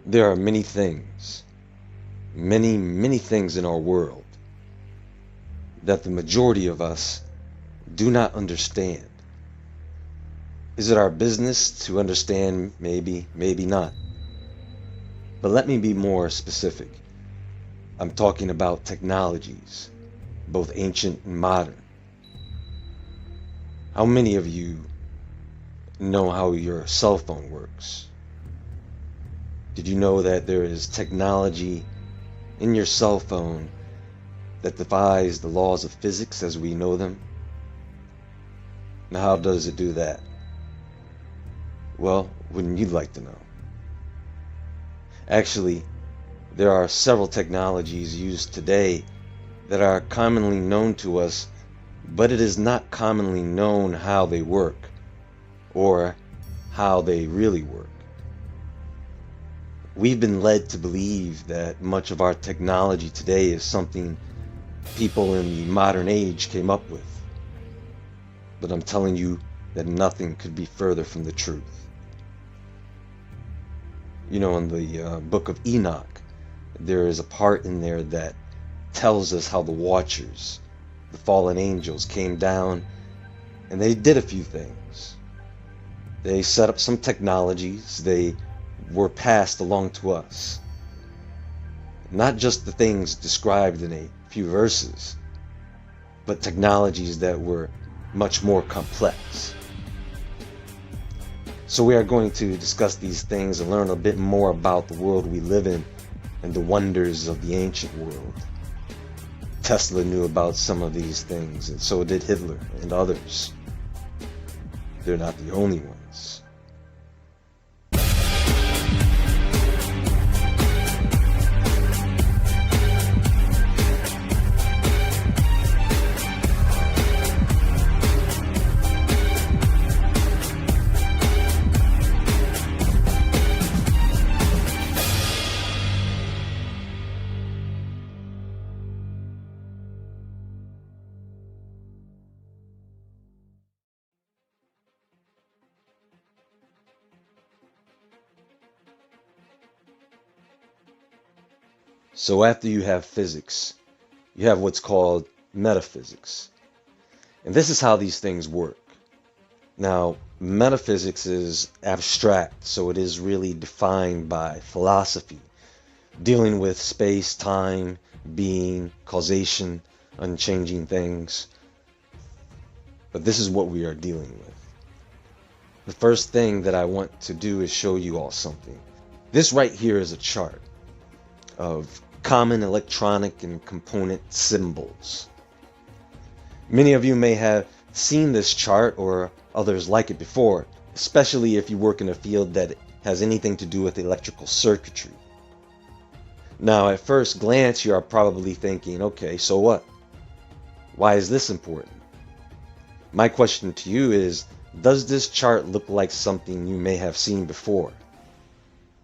There are many things, many things in our world that the majority of us do not understand. Is it our business to understand? Maybe, maybe not. But let me be more specific. I'm talking about technologies, both ancient and modern. How many of you know how your cell phone works? Did you know that there is technology in your cell phone that defies the laws of physics as we know them? Now, how does it do that? Well, wouldn't you like to know? Actually, there are several technologies used today that are commonly known to us, but it is not commonly known how they work or how they really work. We've been led to believe that much of our technology today is something people in the modern age came up with. But I'm telling you that nothing could be further from the truth. You know, in the book of Enoch, there is a part in there that tells us how the Watchers, the fallen angels, came down and they did a few things. They set up some technologies. They were passed along to us. Not just the things described in a few verses, but technologies that were much more complex. So we are going to discuss these things and learn a bit more about the world we live in and the wonders of the ancient world. Tesla knew about some of these things, and so did Hitler and others. They're not the only ones. So after you have physics, you have what's called metaphysics. And this is how these things work. Now, metaphysics is abstract, so it is really defined by philosophy, dealing with space, time, being, causation, unchanging things. But this is what we are dealing with. The first thing that I want to do is show you all something. This right here is a chart of common electronic and component symbols. Many of you may have seen this chart or others like it before, especially if you work in a field that has anything to do with electrical circuitry. Now, at first glance, you are probably thinking, okay, so what? Why is this important? My question to you is, does this chart look like something you may have seen before?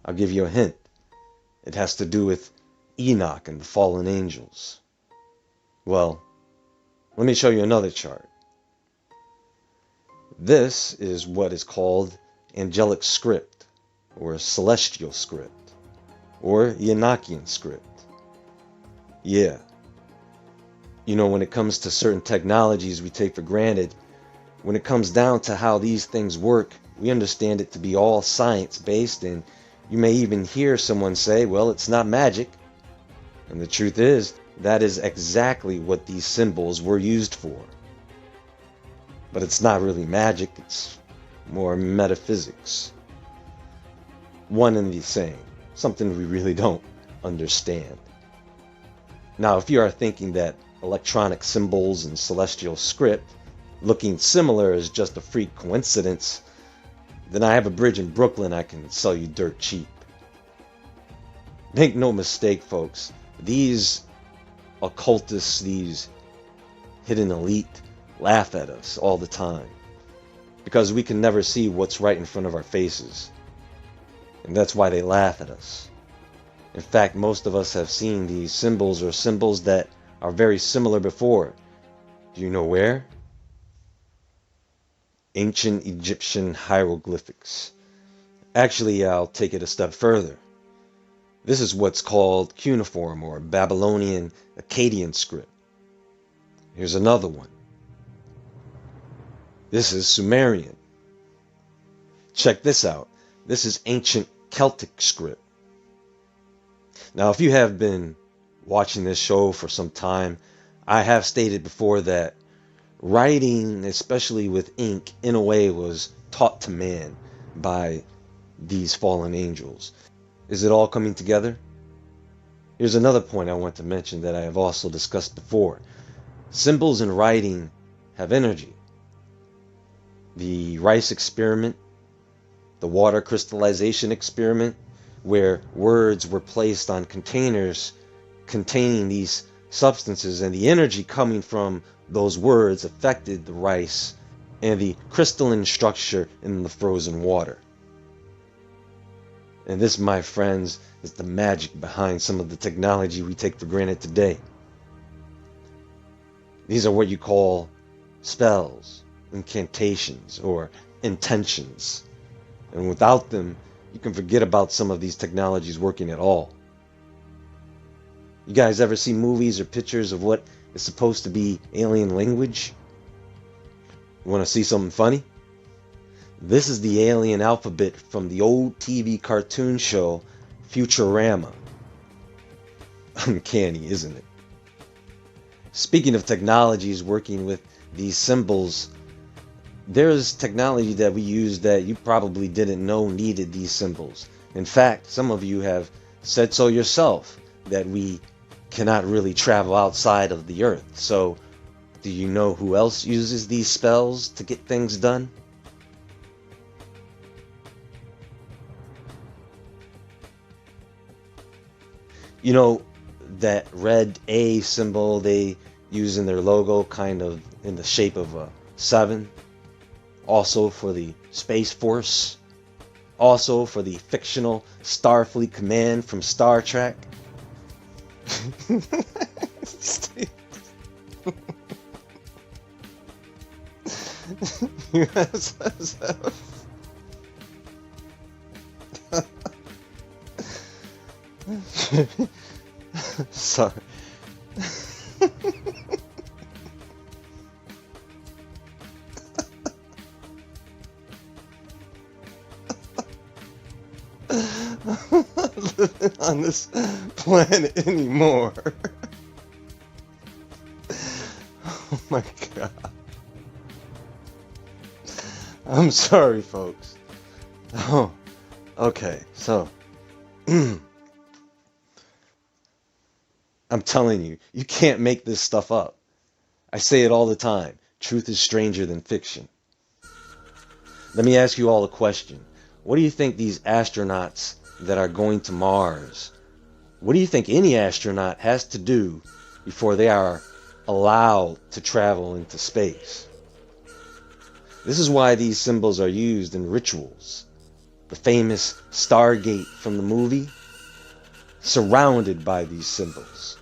I'll give you a hint. It has to do with Enoch and the fallen angels. Well, let me show you another chart. This is what is called angelic script, or celestial script, or Enochian script. Yeah. You know, when it comes to certain technologies we take for granted, when it comes down to how these things work, we understand it to be all science-based, and you may even hear someone say, well, it's not magic. And the truth is, that is exactly what these symbols were used for. But it's not really magic, it's more metaphysics. One and the same, something we really don't understand. Now, if you are thinking that electronic symbols and celestial script looking similar is just a freak coincidence, then I have a bridge in Brooklyn I can sell you dirt cheap. Make no mistake, folks, these occultists, these hidden elite, laugh at us all the time because we can never see what's right in front of our faces. And that's why they laugh at us. In fact, most of us have seen these symbols or symbols that are very similar before. Do you know where? Ancient Egyptian hieroglyphics. Actually, I'll take it a step further. This is what's called cuneiform or Babylonian Akkadian script. Here's another one. This is Sumerian. Check this out. This is ancient Celtic script. Now, if you have been watching this show for some time, I have stated before that writing, especially with ink, in a way was taught to man by these fallen angels. Is it all coming together? Here's another point I want to mention that I have also discussed before. Symbols in writing have energy. The rice experiment, the water crystallization experiment, where words were placed on containers containing these substances, and the energy coming from those words affected the rice and the crystalline structure in the frozen water. And this, my friends, is the magic behind some of the technology we take for granted today. These are what you call spells, incantations, or intentions. And without them, you can forget about some of these technologies working at all. You guys ever see movies or pictures of what is supposed to be alien language? You want to see something funny? This is the alien alphabet from the old TV cartoon show Futurama. Uncanny, isn't it? Speaking of technologies working with these symbols, there's technology that we use that you probably didn't know needed these symbols. In fact, some of you have said so yourself, that we cannot really travel outside of the earth. So, do you know who else uses these spells to get things done? You know, that red A symbol they use in their logo, kind of in the shape of a 7. Also for the Space Force. Also for the fictional Starfleet Command from Star Trek. USSF. Sorry. Living on this planet anymore. Oh my God. I'm sorry, folks. Oh, okay, so I'm telling you, you can't make this stuff up. I say it all the time. Truth is stranger than fiction. Let me ask you all a question. What do you think these astronauts that are going to Mars, what do you think any astronaut has to do before they are allowed to travel into space? This is why these symbols are used in rituals. The famous Stargate from the movie, surrounded by these symbols.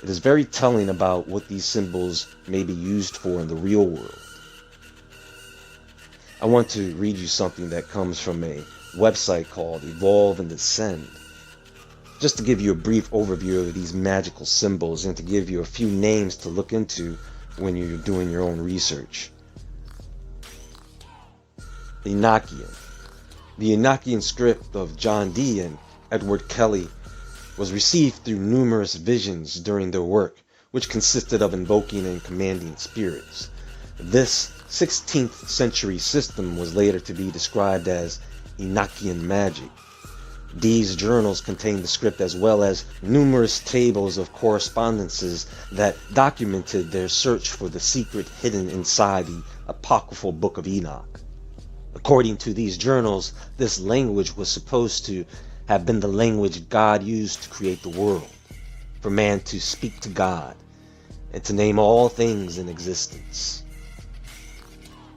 It is very telling about what these symbols may be used for in the real world. I want to read you something that comes from a website called Evolve and Ascend, just to give you a brief overview of these magical symbols and to give you a few names to look into when you're doing your own research. Enochian. The Enochian script of John Dee and Edward Kelly was received through numerous visions during their work, which consisted of invoking and commanding spirits. This 16th century system was later to be described as Enochian magic. These journals contained the script as well as numerous tables of correspondences that documented their search for the secret hidden inside the apocryphal Book of Enoch. According to these journals, this language was supposed to have been the language God used to create the world, for man to speak to God and to name all things in existence.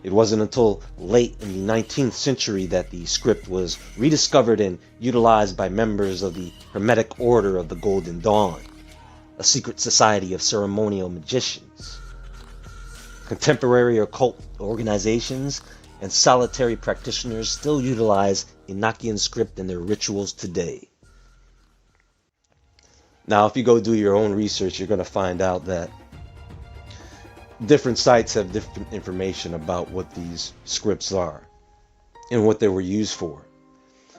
It wasn't until late in the 19th century that the script was rediscovered and utilized by members of the Hermetic Order of the Golden Dawn, a secret society of ceremonial magicians. Contemporary occult organizations and solitary practitioners still utilize Enochian script in their rituals today. Now, if you go do your own research, you're going to find out that different sites have different information about what these scripts are and what they were used for.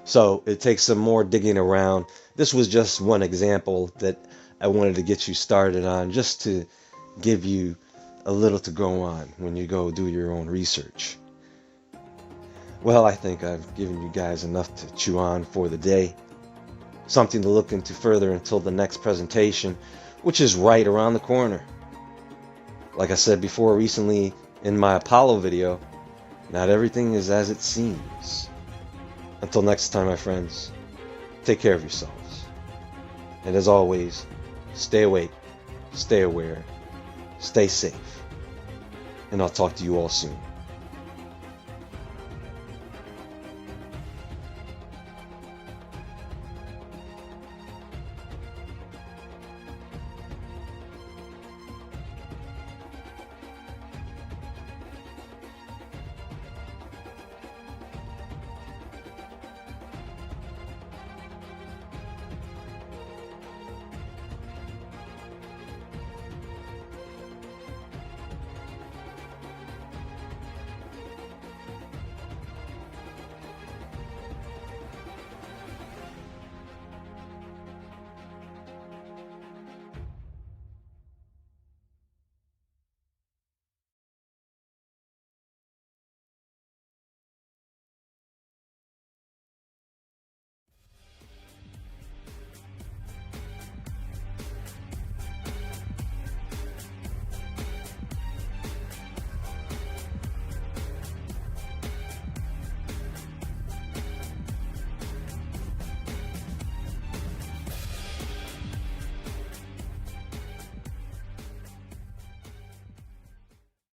So it takes some more digging around. This was just one example that I wanted to get you started on, just to give you a little to go on when you go do your own research. Well, I think I've given you guys enough to chew on for the day. Something to look into further until the next presentation, which is right around the corner. Like I said before recently in my Apollo video, not everything is as it seems. Until next time, my friends, take care of yourselves. And as always, stay awake, stay aware, stay safe. And I'll talk to you all soon.